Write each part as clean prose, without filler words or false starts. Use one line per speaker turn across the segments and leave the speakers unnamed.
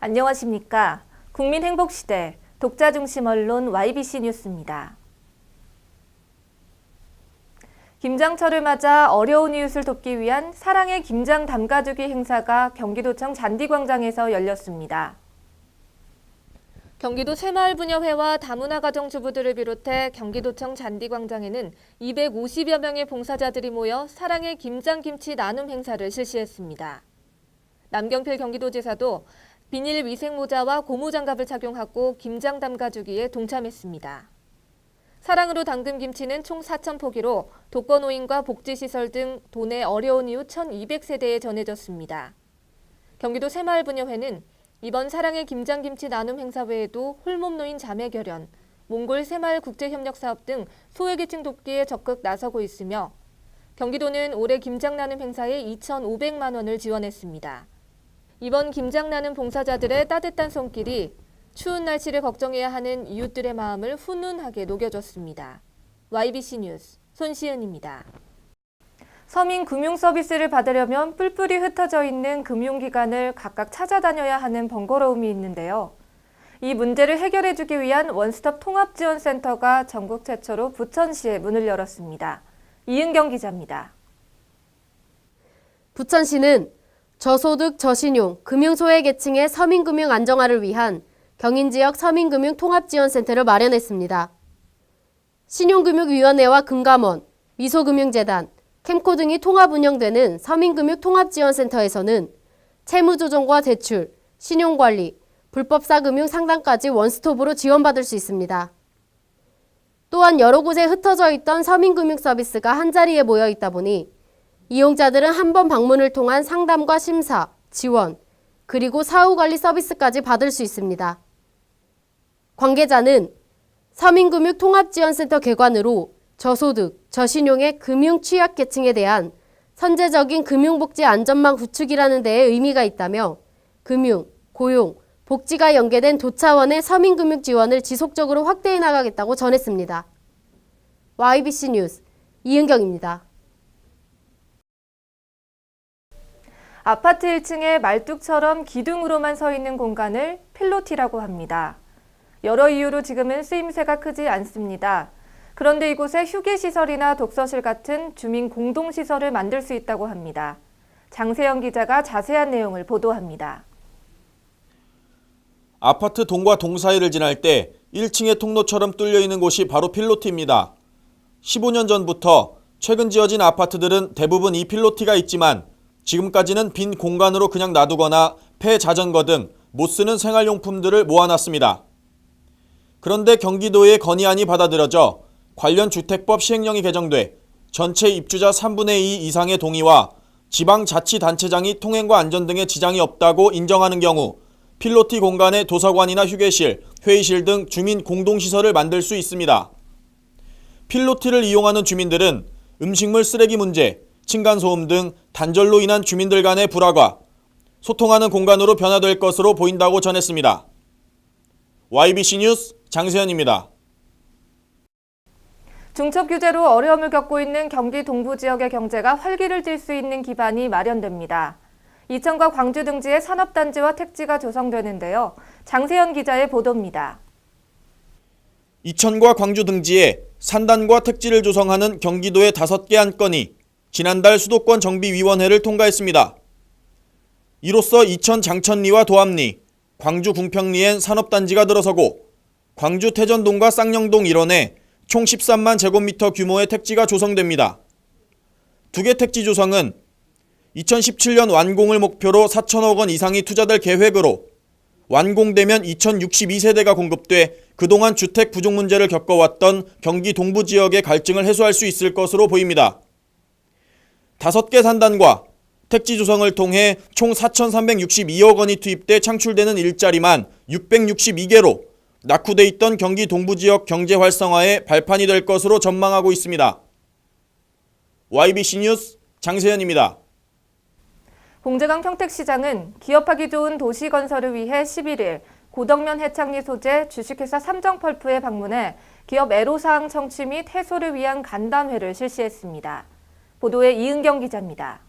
안녕하십니까. 국민행복시대 독자중심 언론 YBC 뉴스입니다. 김장철을 맞아 어려운 이웃을 돕기 위한 사랑의 김장 담가주기 행사가 경기도청 잔디광장에서 열렸습니다. 경기도 새마을부녀회와 다문화 가정주부들을 비롯해 경기도청 잔디광장에는 250여 명의 봉사자들이 모여 사랑의 김장김치 나눔 행사를 실시했습니다. 남경필 경기도지사도 비닐 위생모자와 고무장갑을 착용하고 김장 담가주기에 동참했습니다. 사랑으로 담근 김치는 총 4,000포기로 독거노인과 복지시설 등 도내 어려운 이웃 1,200세대에 전해졌습니다. 경기도 새마을부녀회는 이번 사랑의 김장김치 나눔 행사 외에도 홀몸노인 자매결연, 몽골 새마을국제협력사업 등 소외계층 돕기에 적극 나서고 있으며 경기도는 올해 김장 나눔 행사에 2,500만 원을 지원했습니다. 이번 김장 나눔 봉사자들의 따뜻한 손길이 추운 날씨를 걱정해야 하는 이웃들의 마음을 훈훈하게 녹여줬습니다. YBC 뉴스 손시은입니다. 서민 금융 서비스를 받으려면 뿔뿔이 흩어져 있는 금융기관을 각각 찾아다녀야 하는 번거로움이 있는데요. 이 문제를 해결해주기 위한 원스톱 통합지원센터가 전국 최초로 부천시에 문을 열었습니다. 이은경 기자입니다.
부천시는 저소득, 저신용, 금융소외계층의 서민금융 안정화를 위한 경인지역 서민금융 통합지원센터를 마련했습니다. 신용금융위원회와 금감원, 미소금융재단, 캠코 등이 통합 운영되는 서민금융 통합지원센터에서는 채무조정과 대출, 신용관리, 불법사금융 상담까지 원스톱으로 지원받을 수 있습니다. 또한 여러 곳에 흩어져 있던 서민금융 서비스가 한자리에 모여 있다 보니 이용자들은 한 번 방문을 통한 상담과 심사, 지원, 그리고 사후관리 서비스까지 받을 수 있습니다. 관계자는 서민금융 통합지원센터 개관으로 저소득, 저신용의 금융 취약계층에 대한 선제적인 금융복지 안전망 구축이라는 데에 의미가 있다며 금융, 고용, 복지가 연계된 도차원의 서민금융 지원을 지속적으로 확대해 나가겠다고 전했습니다. YBC 뉴스 이은경입니다.
아파트 1층에 말뚝처럼 기둥으로만 서 있는 공간을 필로티라고 합니다. 여러 이유로 지금은 쓰임새가 크지 않습니다. 그런데 이곳에 휴게시설이나 독서실 같은 주민 공동시설을 만들 수 있다고 합니다. 장세영 기자가 자세한 내용을 보도합니다.
아파트 동과 동 사이를 지날 때 1층의 통로처럼 뚫려 있는 곳이 바로 필로티입니다. 15년 전부터 최근 지어진 아파트들은 대부분 이 필로티가 있지만 지금까지는 빈 공간으로 그냥 놔두거나 폐자전거 등 못 쓰는 생활용품들을 모아놨습니다. 그런데 경기도의 건의안이 받아들여져 관련 주택법 시행령이 개정돼 전체 입주자 3분의 2 이상의 동의와 지방자치단체장이 통행과 안전 등의 지장이 없다고 인정하는 경우 필로티 공간에 도서관이나 휴게실, 회의실 등 주민 공동시설을 만들 수 있습니다. 필로티를 이용하는 주민들은 음식물 쓰레기 문제, 층간소음 등 단절로 인한 주민들 간의 불화가 소통하는 공간으로 변화될 것으로 보인다고 전했습니다. YBC 뉴스 장세현입니다.
중첩 규제로 어려움을 겪고 있는 경기 동부 지역의 경제가 활기를 띨 수 있는 기반이 마련됩니다. 이천과 광주 등지에 산업단지와 택지가 조성되는데요. 장세현 기자의 보도입니다.
이천과 광주 등지에 산단과 택지를 조성하는 경기도의 5개 안건이 지난달 수도권 정비위원회를 통과했습니다. 이로써 이천 장천리와 도암리, 광주 궁평리엔 산업단지가 들어서고 광주 태전동과 쌍용동 일원에 총 13만 제곱미터 규모의 택지가 조성됩니다. 두 개 택지 조성은 2017년 완공을 목표로 4천억 원 이상이 투자될 계획으로 완공되면 2062세대가 공급돼 그동안 주택 부족 문제를 겪어왔던 경기 동부 지역의 갈증을 해소할 수 있을 것으로 보입니다. 5개 산단과 택지 조성을 통해 총 4,362억 원이 투입돼 창출되는 일자리만 662개로 낙후돼 있던 경기 동부 지역 경제 활성화의 발판이 될 것으로 전망하고 있습니다. YBC 뉴스 장세현입니다.
공재강 평택시장은 기업하기 좋은 도시 건설을 위해 11일 고덕면 해창리 소재 주식회사 삼정펄프에 방문해 기업 애로사항 청취 및 해소를 위한 간담회를 실시했습니다. 보도에 이은경 기자입니다.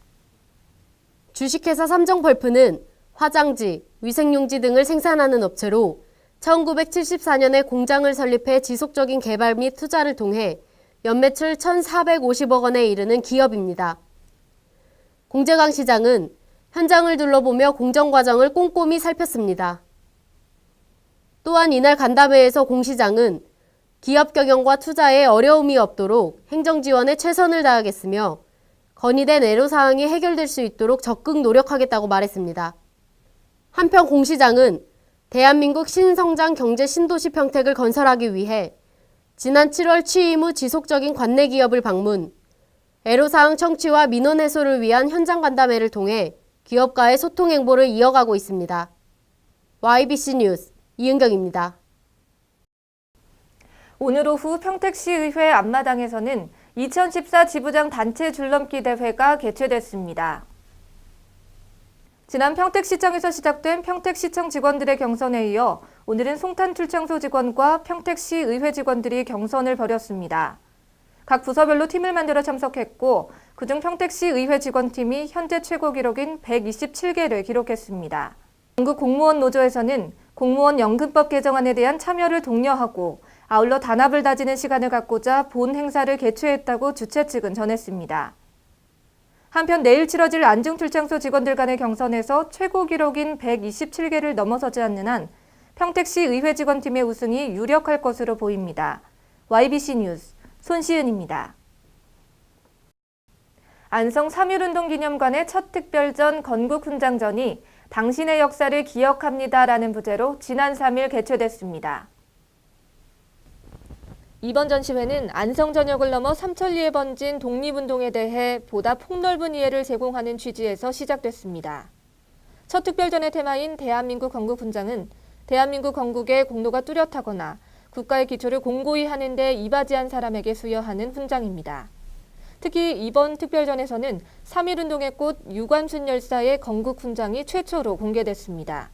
주식회사 삼정펄프는 화장지, 위생용지 등을 생산하는 업체로 1974년에 공장을 설립해 지속적인 개발 및 투자를 통해 연매출 1,450억 원에 이르는 기업입니다. 공재광 시장은 현장을 둘러보며 공정 과정을 꼼꼼히 살폈습니다. 또한 이날 간담회에서 공 시장은 기업 경영과 투자에 어려움이 없도록 행정 지원에 최선을 다하겠으며 건의된 애로사항이 해결될 수 있도록 적극 노력하겠다고 말했습니다. 한편 공 시장은 대한민국 신성장 경제 신도시 평택을 건설하기 위해 지난 7월 취임 후 지속적인 관내 기업을 방문, 애로사항 청취와 민원 해소를 위한 현장 간담회를 통해 기업과의 소통 행보를 이어가고 있습니다. YBC 뉴스 이은경입니다.
오늘 오후 평택시의회 앞마당에서는 2014 지부장 단체 줄넘기 대회가 개최됐습니다. 지난 평택시청에서 시작된 평택시청 직원들의 경선에 이어 오늘은 송탄출청소 직원과 평택시의회 직원들이 경선을 벌였습니다. 각 부서별로 팀을 만들어 참석했고 그중 평택시의회 직원팀이 현재 최고 기록인 127개를 기록했습니다. 전국 공무원 노조에서는 공무원 연금법 개정안에 대한 참여를 독려하고 아울러 단합을 다지는 시간을 갖고자 본 행사를 개최했다고 주최 측은 전했습니다. 한편 내일 치러질 안중출장소 직원들 간의 경선에서 최고 기록인 127개를 넘어서지 않는 한 평택시 의회 직원팀의 우승이 유력할 것으로 보입니다. YBC 뉴스 손시은입니다. 안성 3.1운동 기념관의 첫 특별전 건국훈장전이 당신의 역사를 기억합니다라는 부제로 지난 3일 개최됐습니다. 이번 전시회는 안성 전역을 넘어 삼천리에 번진 독립운동에 대해 보다 폭넓은 이해를 제공하는 취지에서 시작됐습니다. 첫 특별전의 테마인 대한민국 건국훈장은 대한민국 건국의 공로가 뚜렷하거나 국가의 기초를 공고히 하는 데 이바지한 사람에게 수여하는 훈장입니다. 특히 이번 특별전에서는 3.1운동의 꽃 유관순 열사의 건국훈장이 최초로 공개됐습니다.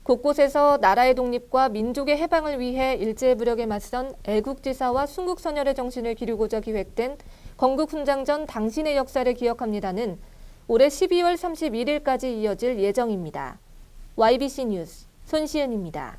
곳곳에서 나라의 독립과 민족의 해방을 위해 일제무력에 맞선 애국지사와 순국선열의 정신을 기르고자 기획된 건국훈장전 당신의 역사를 기억합니다는 올해 12월 31일까지 이어질 예정입니다. YBC 뉴스 손시은입니다.